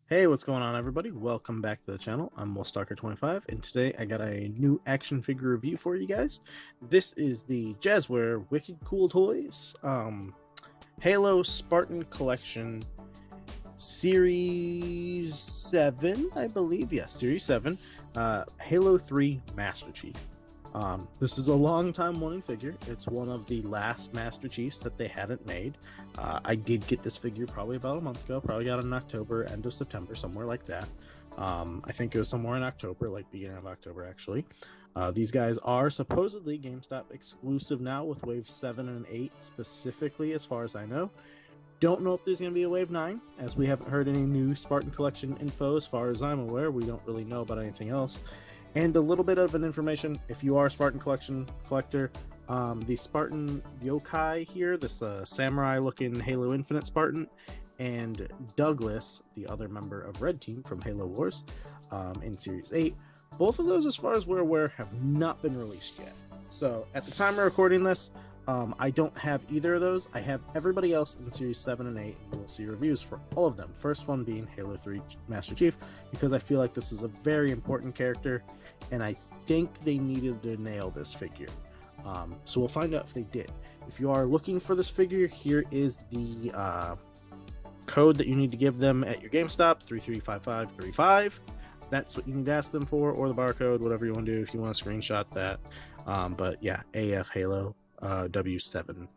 Hey, what's going on, everybody? Welcome back to the channel. I'm WolfStalker25, and today I got a new action figure review for you guys. This is the Jazwares Wicked Cool Toys Halo Spartan Collection Series 7, I believe. Yes, Series 7, Halo 3 Master Chief. This is a long time wanting figure. It's one of the last Master Chiefs that they hadn't made. I did get this figure probably about a month ago, probably got it in October, end of September, somewhere like that. I think it was somewhere in October, like beginning of October actually. These guys are supposedly GameStop exclusive now with Wave 7 and 8 specifically, as far as I know. Don't know if there's going to be a Wave 9, as we haven't heard any new Spartan Collection info as far as I'm aware. We don't really know about anything else. And a little bit of an information, if you are a Spartan Collection collector, the Spartan Yokai here, this samurai looking Halo Infinite Spartan, and Douglas, the other member of Red Team from Halo Wars in Series 8, both of those, as far as we're aware, have not been released yet. So at the time of recording this, I don't have either of those. I have everybody else in Series 7 and 8, and we'll see reviews for all of them. First one being Halo 3 Master Chief, because I feel like this is a very important character, and I think they needed to nail this figure. So we'll find out if they did. If you are looking for this figure, here is the code that you need to give them at your GameStop, 335535. That's what you need to ask them for, or the barcode, whatever you want to do if you want to screenshot that. But yeah, AF Halo W7,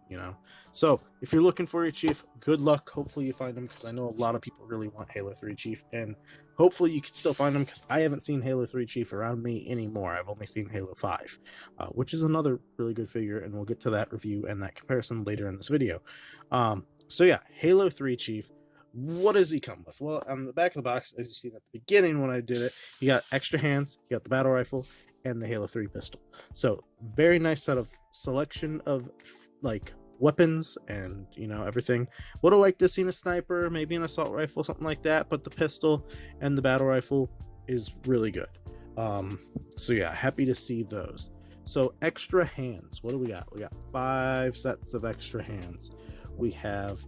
So if you're looking for your Chief, good luck. Hopefully you find him, because I know a lot of people really want Halo 3 Chief, and hopefully you can still find him, because I haven't seen Halo 3 Chief around me anymore. I've only seen Halo 5, which is another really good figure, and we'll get to that review and that comparison later in this video. So yeah, Halo 3 Chief. What does he come with? Well, on the back of the box, as you see at the beginning when I did it, you got extra hands, you got the battle rifle, and the Halo 3 pistol. So very nice set of selection of like weapons and everything. Would have liked to see a sniper, maybe an assault rifle, something like that, but the pistol and the battle rifle is really good. So yeah, happy to see those. So extra hands, what do we got? We got 5 sets of extra hands. We have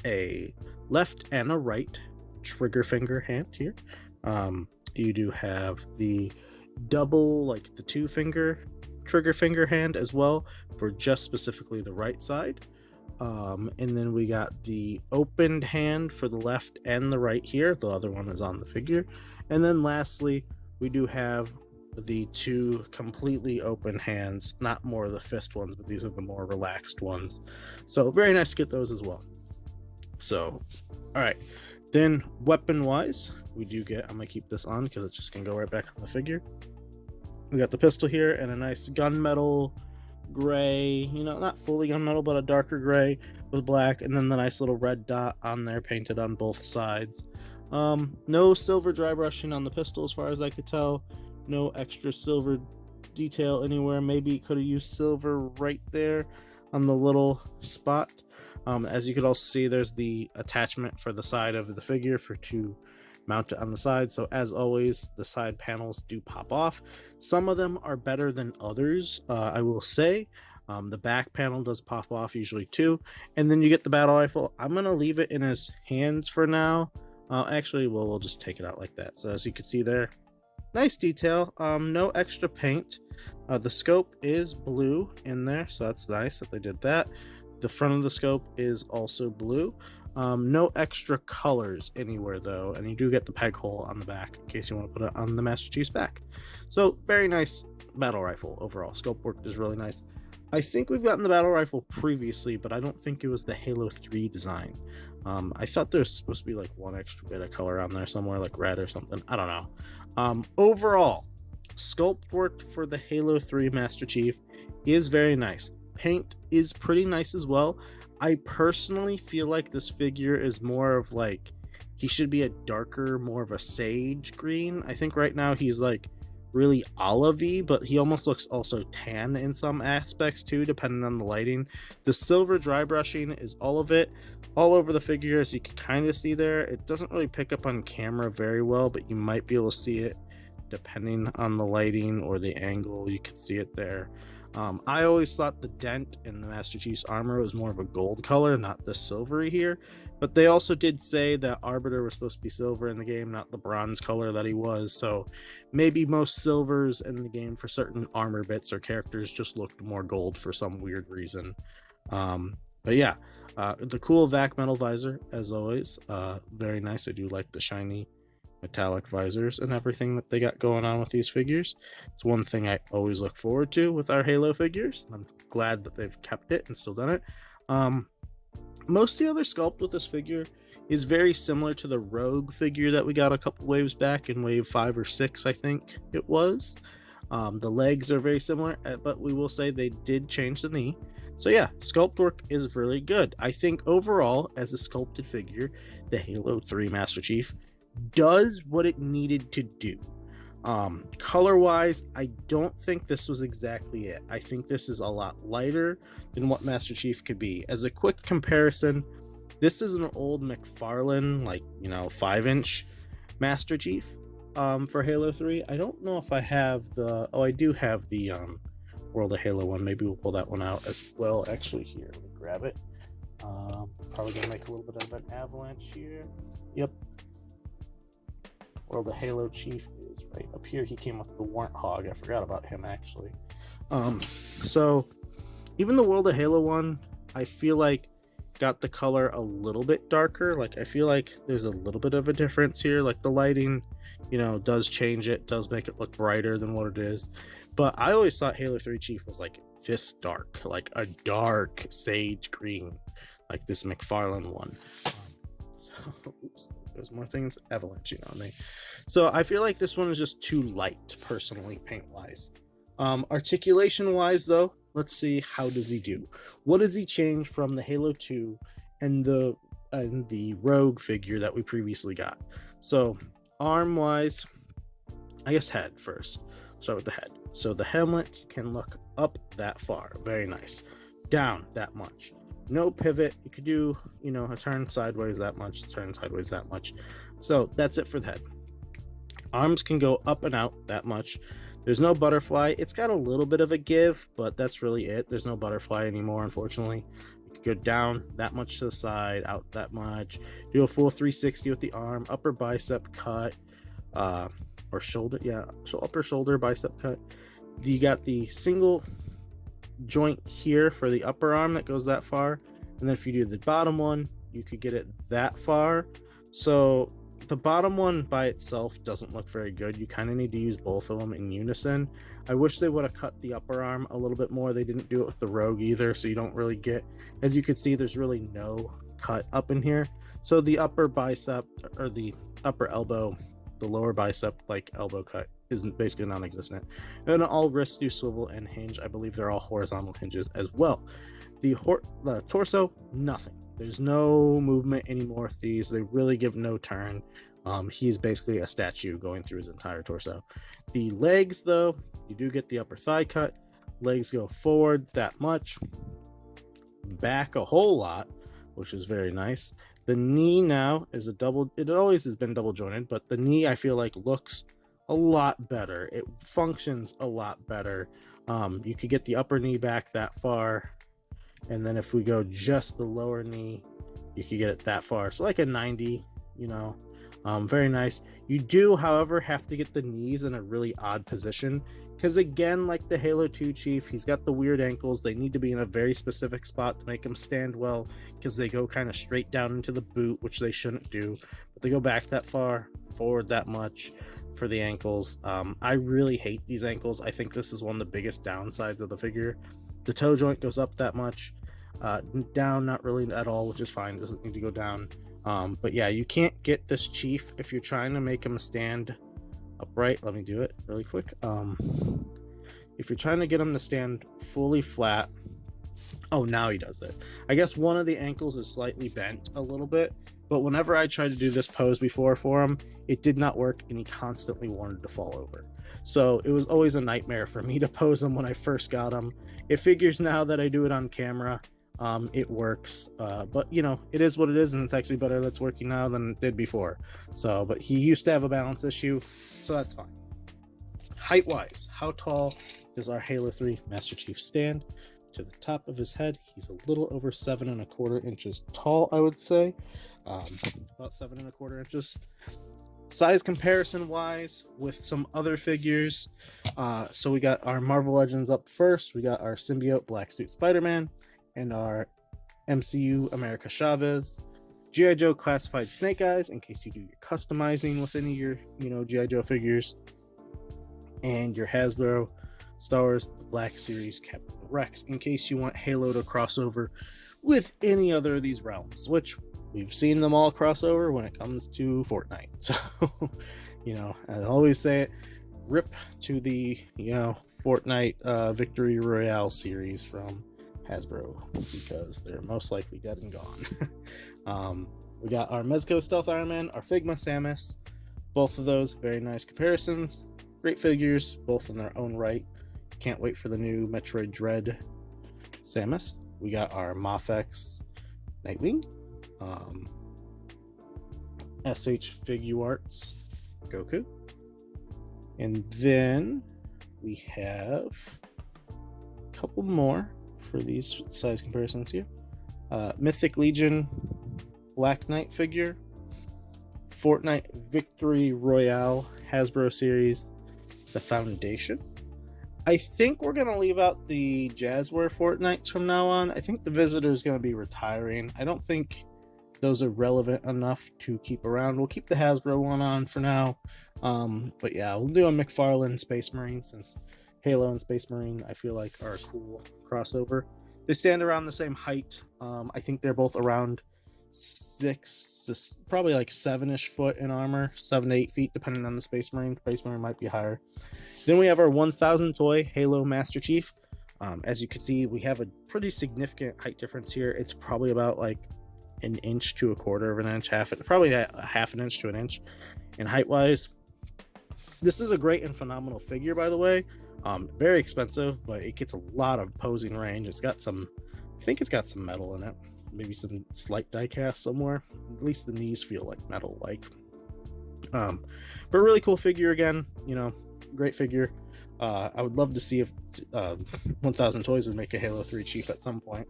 a left and a right trigger finger hand here. You do have the double, like the 2-finger trigger finger hand as well, for just specifically the right side. And then we got the opened hand for the left and the right here. The other one is on the figure. And then lastly, we do have the 2 completely open hands, not more of the fist ones, but these are the more relaxed ones. So very nice to get those as well. So, all right, then weapon wise, we do get, I'm gonna keep this on because it's just gonna go right back on the figure. We got the pistol here and a nice gunmetal gray, not fully gunmetal, but a darker gray with black, and then the nice little red dot on there painted on both sides. No silver dry brushing on the pistol as far as I could tell. No extra silver detail anywhere. Maybe could have used silver right there on the little spot. As you could also see, there's the attachment for the side of the figure to mount it on the side. So as always, the side panels do pop off. Some of them are better than others, I will say. The back panel does pop off usually too. And then you get the battle rifle. I'm going to leave it in his hands for now. Actually, we'll just take it out like that. So as you can see there, nice detail. No extra paint. The scope is blue in there, so that's nice that they did that. The front of the scope is also blue. No extra colors anywhere though, and you do get the peg hole on the back in case you want to put it on the Master Chief's back. So very nice battle rifle overall. Scope work is really nice. I think we've gotten the battle rifle previously, but I don't think it was the Halo 3 design. I thought there's supposed to be like one extra bit of color on there somewhere, like red or something. I don't know. Overall, sculpt work for the Halo 3 Master Chief is very nice. Paint is pretty nice as well. I personally feel like this figure is more of like, he should be a darker, more of a sage green. I think right now he's like really olivey, but he almost looks also tan in some aspects too, depending on the lighting. The silver dry brushing is all of it, all over the figure, as you can kind of see there. It doesn't really pick up on camera very well, but you might be able to see it depending on the lighting or the angle. You could see it there. I always thought the dent in the Master Chief's armor was more of a gold color, not the silvery here. But they also did say that Arbiter was supposed to be silver in the game, not the bronze color that he was. So maybe most silvers in the game for certain armor bits or characters just looked more gold for some weird reason. But yeah, the cool vac metal visor, as always. Very nice. I do like the shiny metallic visors and everything that they got going on with these figures. It's one thing I always look forward to with our Halo figures. I'm glad that they've kept it and still done it. Most of the other sculpt with this figure is very similar to the Rogue figure that we got a couple waves back in wave 5 or 6, I think it was. The legs are very similar, but we will say they did change the knee. So yeah, sculpt work is really good. I think overall, as a sculpted figure, the Halo 3 Master Chief does what it needed to do. Color wise, I don't think this was exactly it. I think this is a lot lighter than what Master Chief could be. As a quick comparison, this is an old McFarlane, like, 5-inch Master Chief for Halo 3. I don't know if I have I do have the World of Halo one. Maybe we'll pull that one out as well. Actually, here, let me grab it. Probably gonna make a little bit of an avalanche here. Yep. World of Halo Chief is right up here. He came with the Warthog. I forgot about him, actually. So even the World of Halo one, I feel like got the color a little bit darker. Like, I feel like there's a little bit of a difference here. Like, the lighting, does change it, does make it look brighter than what it is. But I always thought Halo 3 Chief was like this dark, like a dark sage green, like this McFarlane one. Oops, there's more things avalanching on me. So I feel like this one is just too light, personally, paint wise. Articulation wise, though, let's see, how does he do? What does he change from the Halo 2 and the Rogue figure that we previously got? So arm wise, I guess head first. Start with the head. So the helmet can look up that far, very nice. Down that much. No pivot. You could do, a turn sideways that much, turn sideways that much. So that's it for the head. Arms can go up and out that much. There's no butterfly. It's got a little bit of a give, but that's really it. There's no butterfly anymore, unfortunately. You could go down that much to the side, out that much. Do a full 360 with the arm, upper bicep cut, or shoulder. Yeah, so upper shoulder bicep cut. You got the single joint here for the upper arm that goes that far, and then if you do the bottom one, you could get it that far. So the bottom one by itself doesn't look very good. You kind of need to use both of them in unison. I wish they would have cut the upper arm a little bit more. They didn't do it with the Rogue either, so you don't really get, as you can see, there's really no cut up in here. So the upper bicep, or the upper elbow, the lower bicep like elbow cut is basically non-existent. And all wrists do swivel and hinge. I believe they're all horizontal hinges as well. The torso, nothing. There's no movement anymore with these. They really give no turn. He's basically a statue going through his entire torso. The legs, though, you do get the upper thigh cut. Legs go forward that much, back a whole lot, which is very nice. The knee now is it always has been double jointed, but the knee I feel like looks a lot better. It functions a lot better. You could get the upper knee back that far, and then if we go just the lower knee, you could get it that far. So like a 90, very nice. You do, however, have to get the knees in a really odd position, because again, like the Halo 2 Chief, he's got the weird ankles. They need to be in a very specific spot to make him stand well, because they go kind of straight down into the boot, which they shouldn't do, but they go back that far, forward that much for the ankles. I really hate these ankles. I think this is one of the biggest downsides of the figure. The toe joint goes up that much, down not really at all, which is fine. It doesn't need to go down. But yeah, you can't get this Chief if you're trying to make him stand upright. Let me do it really quick. If you're trying to get him to stand fully flat, oh, now he does it. I guess one of the ankles is slightly bent a little bit, but whenever I tried to do this pose before for him, it did not work, and he constantly wanted to fall over. So it was always a nightmare for me to pose him when I first got him. It figures now that I do it on camera. It works, but it is what it is, and it's actually better that's working now than it did before. So, but he used to have a balance issue, so that's fine. Height wise, how tall is our Halo 3 Master Chief stand. To the top of his head, he's a little over 7¼ inches tall, I would say. About 7¼ inches. Size comparison wise with some other figures. So we got our Marvel Legends up first. We got our Symbiote Black Suit Spider-Man and our MCU America Chavez. G.I. Joe Classified Snake Eyes in case you do your customizing with any of your, G.I. Joe figures. And your Hasbro Star Wars The Black Series Captain Rex in case you want Halo to cross over with any other of these realms, which we've seen them all cross over when it comes to Fortnite. So, I always say it, rip to the, Fortnite Victory Royale series from Hasbro, because they're most likely dead and gone. We got our Mezco Stealth Iron Man, our Figma Samus, both of those very nice comparisons. Great figures, both in their own right. Can't wait for the new Metroid Dread Samus. We got our Mafex Nightwing, SH Figuarts Goku, and then we have a couple more for these size comparisons here. Mythic Legion Black Knight figure, Fortnite Victory Royale Hasbro series, the Foundation. I think we're going to leave out the Jazwares Fortnites from now on. I think the Visitor is going to be retiring. I don't think those are relevant enough to keep around. We'll keep the Hasbro one on for now. But yeah, we'll do a McFarlane Space Marine, since Halo and Space Marine I feel like are a cool crossover. They stand around the same height. I think they're both around 6, probably like 7-ish foot in armor, 7 to 8 feet depending on the Space Marine. Space Marine might be higher. Then we have our 1000 toy Halo Master Chief. As you can see, we have a pretty significant height difference here. It's probably about like 1 inch to 1/4 of an inch, probably a 1/2 inch to 1 inch in height wise. This is a great and phenomenal figure, by the way. Very expensive, but it gets a lot of posing range. I think it's got some metal in it, maybe some slight die cast somewhere. At least the knees feel like metal like. But really cool figure again, great figure. I would love to see if 1000 Toys would make a Halo 3 Chief at some point.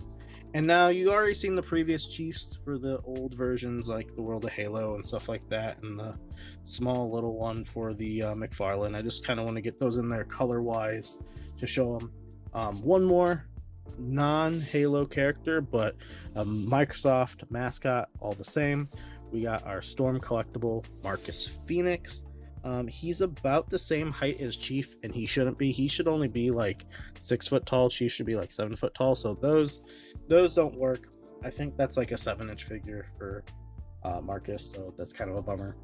And now you already seen the previous Chiefs for the old versions, like the World of Halo and stuff like that, and the small little one for the McFarlane. I just kind of want to get those in there color wise to show them. One more non-Halo character, but a Microsoft mascot, all the same. We got our Storm collectible Marcus Phoenix. He's about the same height as Chief, and he shouldn't be. He should only be like 6 foot tall. Chief should be like 7 foot tall. So those don't work. I think that's like a 7-inch figure for Marcus, so that's kind of a bummer.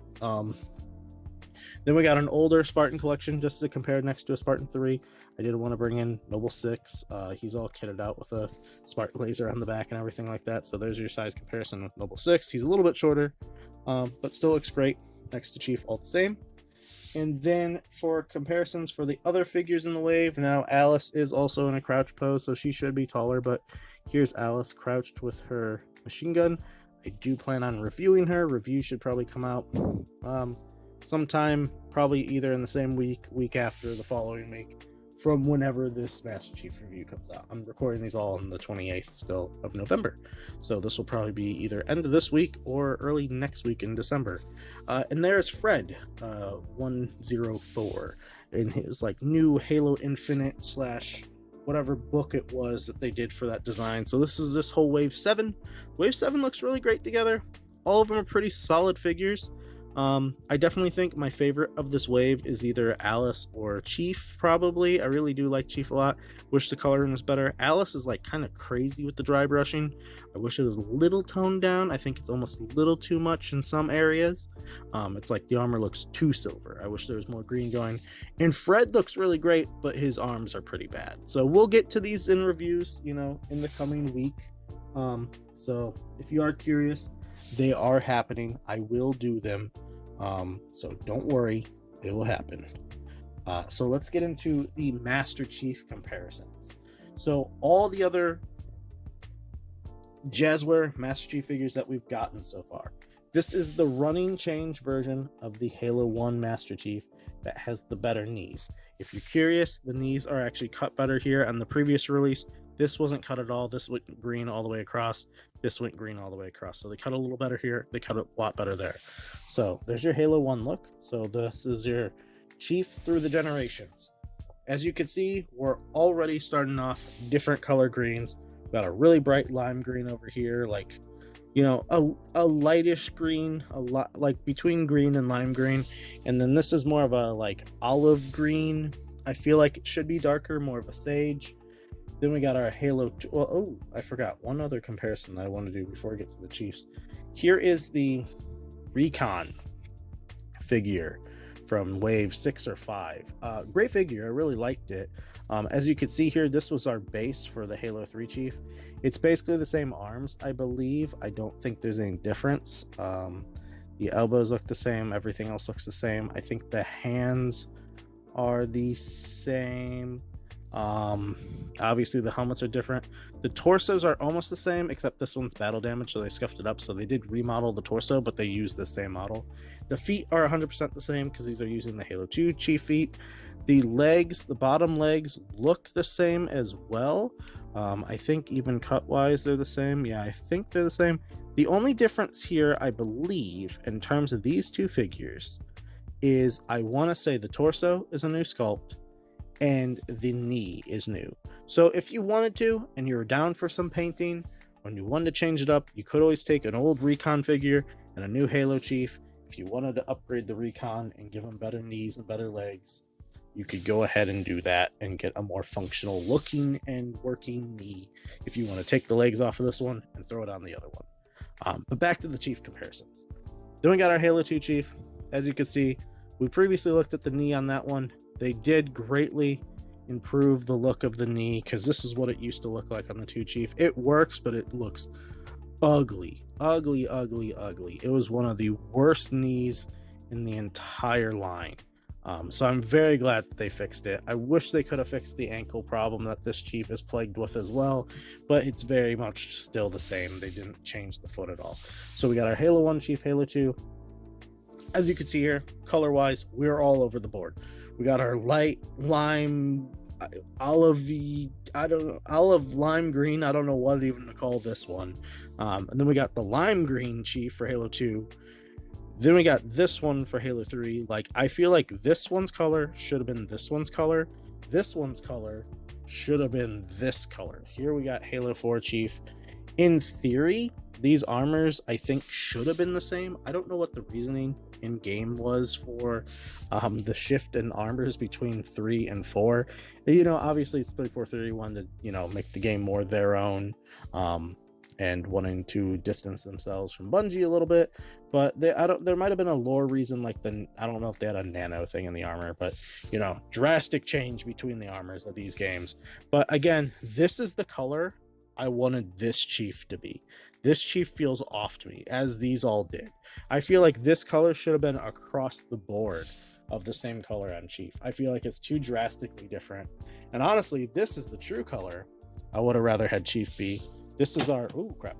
Then we got an older Spartan collection just to compare next to a Spartan-III. I did want to bring in Noble 6. He's all kitted out with a Spartan laser on the back and everything like that. So there's your size comparison with Noble 6. He's a little bit shorter, but still looks great next to Chief all the same. And then for comparisons for the other figures in the wave, now Alice is also in a crouch pose, so she should be taller, but here's Alice crouched with her machine gun. I do plan on reviewing her. Review should probably come out sometime, probably either in the same week after, the following week, from whenever this Master Chief review comes out. I'm recording these all on the 28th still of November, so this will probably be either end of this week or early next week in December. And there's Fred 104 in his like new Halo Infinite / whatever book it was that they did for that design. So this whole Wave 7. Wave 7 looks really great together. All of them are pretty solid figures. I definitely think my favorite of this wave is either Alice or Chief, probably. I really do like Chief a lot. Wish the coloring was better. Alice is like kind of crazy with the dry brushing. I wish it was a little toned down. I think it's almost a little too much in some areas. It's like the armor looks too silver. I wish there was more green going. And Fred looks really great, but his arms are pretty bad. So we'll get to these in reviews, in the coming week. So if you are curious, they are happening. I will do them. So don't worry, it will happen. So let's get into the Master Chief comparisons. So all the other Jazwares Master Chief figures that we've gotten so far, This is the running change version of the Halo 1 Master Chief that has the better knees. If you're curious, the knees are actually cut better here. On the previous release, this wasn't cut at all. This went green all the way across. This went green all the way across. So they cut a little better here. They cut a lot better there. So there's your Halo 1 look. So this is your Chief through the generations. As you can see, we're already starting off different color greens. We've got a really bright lime green over here, like, you know, a lightish green, a lot like between green and lime green. And then this is more of a like olive green. I feel like it should be darker, more of a sage. Then we got our Halo 2. Well, oh, I forgot one other comparison that I want to do before I get to the Chiefs. Here is the Recon figure from wave 6 or 5. Great figure. I really liked it. As you can see here, this was our base for the Halo 3 Chief. It's basically the same arms, I believe. I don't think there's any difference. The elbows look the same. Everything else looks the same. I think the hands are the same. Obviously the helmets are different. The torsos are almost the same, except this one's battle damage, so they scuffed it up. So they did remodel the torso, but they used the same model. The feet are 100% the same because these are using the Halo 2 Chief feet. The legs, the bottom legs look the same as well. I think even cut wise they're the same. Yeah, I think they're the same. The only difference here, I believe, in terms of these two figures is I want to say the torso is a new sculpt and the knee is new. So if you wanted to and you're down for some painting, when you wanted to change it up, you could always take an old Recon figure and a new Halo Chief. If you wanted to upgrade the Recon and give them better knees and better legs, you could go ahead and do that and get a more functional looking and working knee if you want to take the legs off of this one and throw it on the other one. But back to the Chief comparisons. Then we got our Halo 2 Chief. As you can see, we previously looked at the knee on that one. They did greatly improve the look of the knee because this is what it used to look like on the 2 Chief. It works, but it looks ugly. It was one of the worst knees in the entire line. So I'm very glad that they fixed it. I wish they could have fixed the ankle problem that this Chief is plagued with as well, but it's very much still the same. They didn't change the foot at all. So we got our Halo 1 Chief, Halo 2. As you can see here, color-wise, we're all over the board. We got our light lime, olive lime green. I don't know what even to call this one. And then we got the lime green Chief for Halo 2. Then we got this one for Halo 3. Like, I feel like this one's color should have been this one's color. This one's color should have been this color. Here we got Halo 4 Chief. In theory, these armors, I think, should have been the same. I don't know what the reasoning in game was for the shift in armors between 3 and 4. You know, obviously it's 343 wanted to, you know, make the game more their own, and wanting to distance themselves from Bungie a little bit. But there might have been a lore reason, like I don't know if they had a nano thing in the armor, but, you know, drastic change between the armors of these games. But again, this is the color I wanted this Chief to be. This Chief feels off to me, as these all did. I feel like this color should have been across the board of the same color on Chief. I feel like it's too drastically different. And honestly, this is the true color I would have rather had Chief be. This is our... Oh, crap.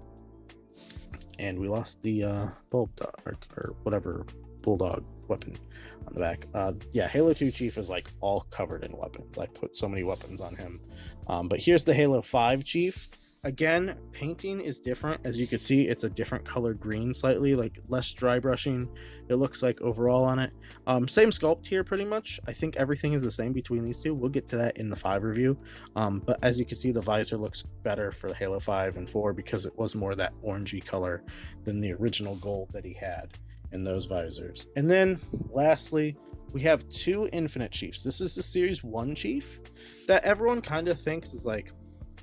And we lost the bulldog, or whatever, bulldog weapon on the back. Yeah, Halo 2 Chief is like all covered in weapons. I put so many weapons on him. But here's the Halo 5 Chief. Again, painting is different. As you can see, it's a different colored green, slightly, like less dry brushing, it looks like overall on it. Same sculpt here pretty much. I think everything is the same between these two. We'll get to that in the 5 review. But as you can see, the visor looks better for the Halo 5 and 4 because it was more that orangey color than the original gold that he had in those visors. And then lastly, we have 2 Infinite Chiefs. This is the Series 1 Chief that everyone kind of thinks is like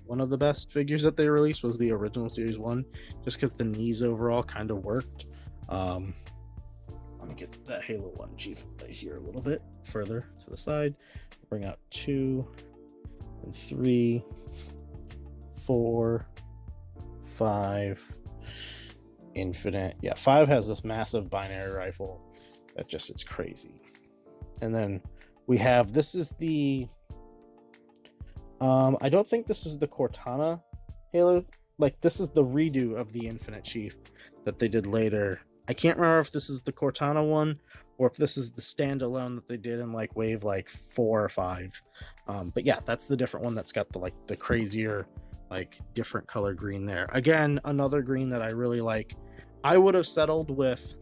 one of the best figures that they released was the original Series 1, just because the knees overall kind of worked. Let me get that Halo 1 Chief right here a little bit further to the side. Bring out 2 and 3, 4, 5. Infinite. Yeah, 5 has this massive binary rifle that just, it's crazy. And then we have, this is the I don't think this is the Cortana Halo. Like, this is the redo of the Infinite Chief that they did later I can't remember if this is the Cortana one or if this is the standalone that they did in like wave like 4 or 5. But yeah, that's the different one that's got the like the crazier, like different color green there. Again, another green that I really like. I would have settled with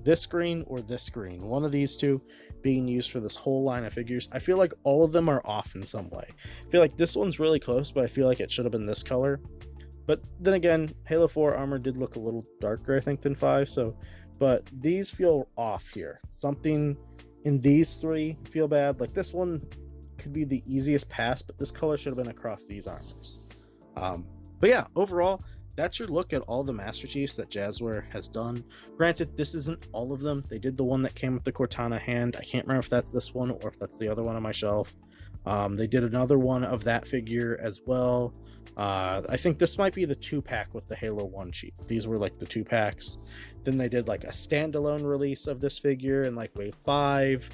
this green or this green, one of these two being used for this whole line of figures. I feel like all of them are off in some way. I feel like this one's really close, but I feel like it should have been this color. But then again, Halo 4 armor did look a little darker, I think, than 5. So, but these feel off here. Something in these three feel bad. Like this one could be the easiest pass, but this color should have been across these armors. But yeah, overall, that's your look at all the Master Chiefs that Jazwares has done. Granted, this isn't all of them. They did the one that came with the Cortana hand. I can't remember if that's this one or if that's the other one on my shelf. They did another one of that figure as well. I think this might be the 2-pack with the Halo 1 Chief. These were like the 2-packs. Then they did like a standalone release of this figure in like wave 5.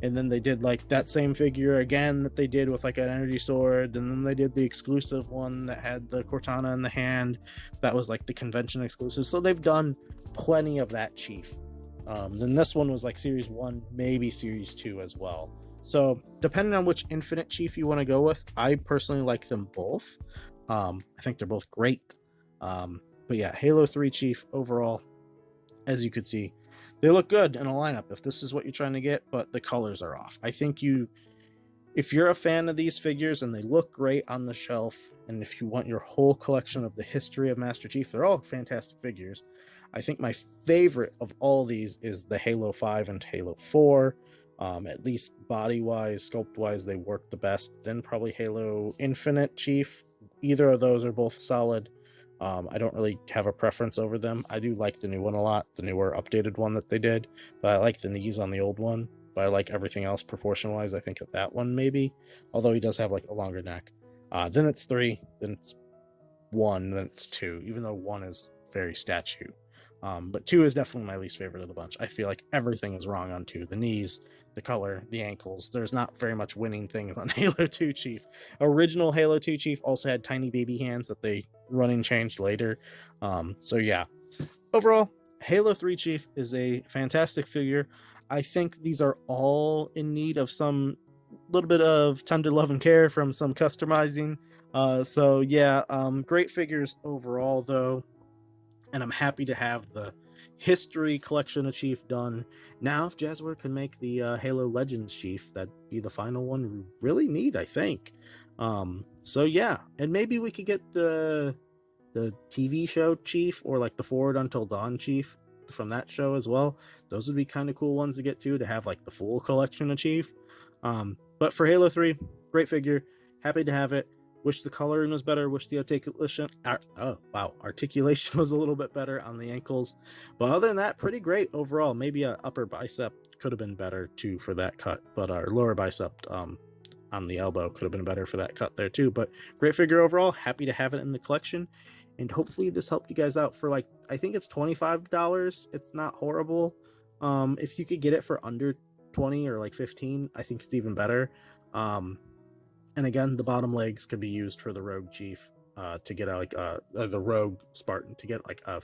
And then they did like that same figure again that they did with like an energy sword. And then they did the exclusive one that had the Cortana in the hand. That was like the convention exclusive. So they've done plenty of that Chief. Then this one was like Series 1, maybe Series 2 as well. So depending on which Infinite Chief you want to go with, I personally like them both. I think they're both great. But yeah, Halo 3 Chief overall, as you could see, they look good in a lineup if this is what you're trying to get, but the colors are off. I think if you're a fan of these figures and they look great on the shelf, and if you want your whole collection of the history of Master Chief, they're all fantastic figures. I think my favorite of all these is the Halo 5 and Halo 4. At least body-wise, sculpt-wise, they work the best. Then probably Halo Infinite Chief. Either of those are both solid. I don't really have a preference over them. I do like the new one a lot, the newer updated one that they did, but I like the knees on the old one. But I like everything else proportion-wise. I think of that one maybe, although he does have like a longer neck. Then it's 3, then it's 1, then it's 2, even though 1 is very statue. But 2 is definitely my least favorite of the bunch. I feel like everything is wrong on 2. The knees, the color, the ankles. There's not very much winning things on Halo 2 Chief. Original Halo 2 Chief also had tiny baby hands that they running changed later. So yeah, overall, Halo 3 Chief is a fantastic figure. I think these are all in need of some little bit of tender love and care from some customizing. So yeah, great figures overall though. And I'm happy to have the history collection of Chief done. Now, if Jazwares can make the Halo Legends Chief, that'd be the final one. Really neat, I think. So yeah, and maybe we could get the TV show Chief or like the Forward Until Dawn Chief from that show as well. Those would be kind of cool ones to get to have like the full collection of Chief. But for Halo 3, great figure. Happy to have it. Wish the coloring was better. Wish the articulation was a little bit better on the ankles. But other than that, pretty great overall. Maybe a upper bicep could have been better too for that cut, but our lower bicep on the elbow could have been better for that cut there too. But great figure overall. Happy to have it in the collection, and hopefully this helped you guys out for like, I think it's $25. It's not horrible. If you could get it for under 20 or like 15, I think it's even better. And again, the bottom legs could be used for the Rogue Chief to get like the Rogue Spartan to get like a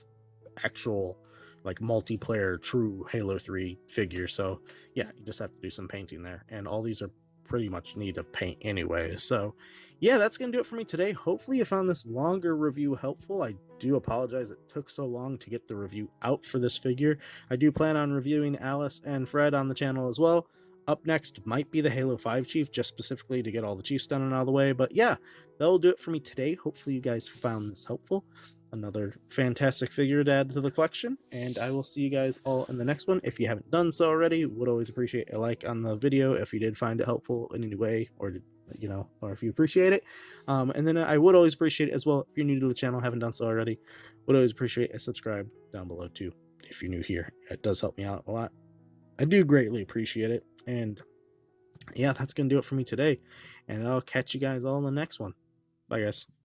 actual like multiplayer true Halo 3 figure. So yeah, you just have to do some painting there, and all these are pretty much need of paint anyway. So yeah, that's gonna do it for me today. Hopefully you found this longer review helpful. I do apologize it took so long to get the review out for this figure. I do plan on reviewing Alice and Fred on the channel as well. Up next might be the Halo 5 Chief, just specifically to get all the Chiefs done and out of the way. But yeah, that'll do it for me today. Hopefully you guys found this helpful. Another fantastic figure to add to the collection, and I will see you guys all in the next one. If you haven't done so already, would always appreciate a like on the video if you did find it helpful in any way, or or if you appreciate it. And then I would always appreciate it as well if you're new to the channel, haven't done so already. Would always appreciate a subscribe down below too if you're new here. It does help me out a lot. I do greatly appreciate it. And yeah, that's gonna do it for me today, and I'll catch you guys all in the next one. Bye guys.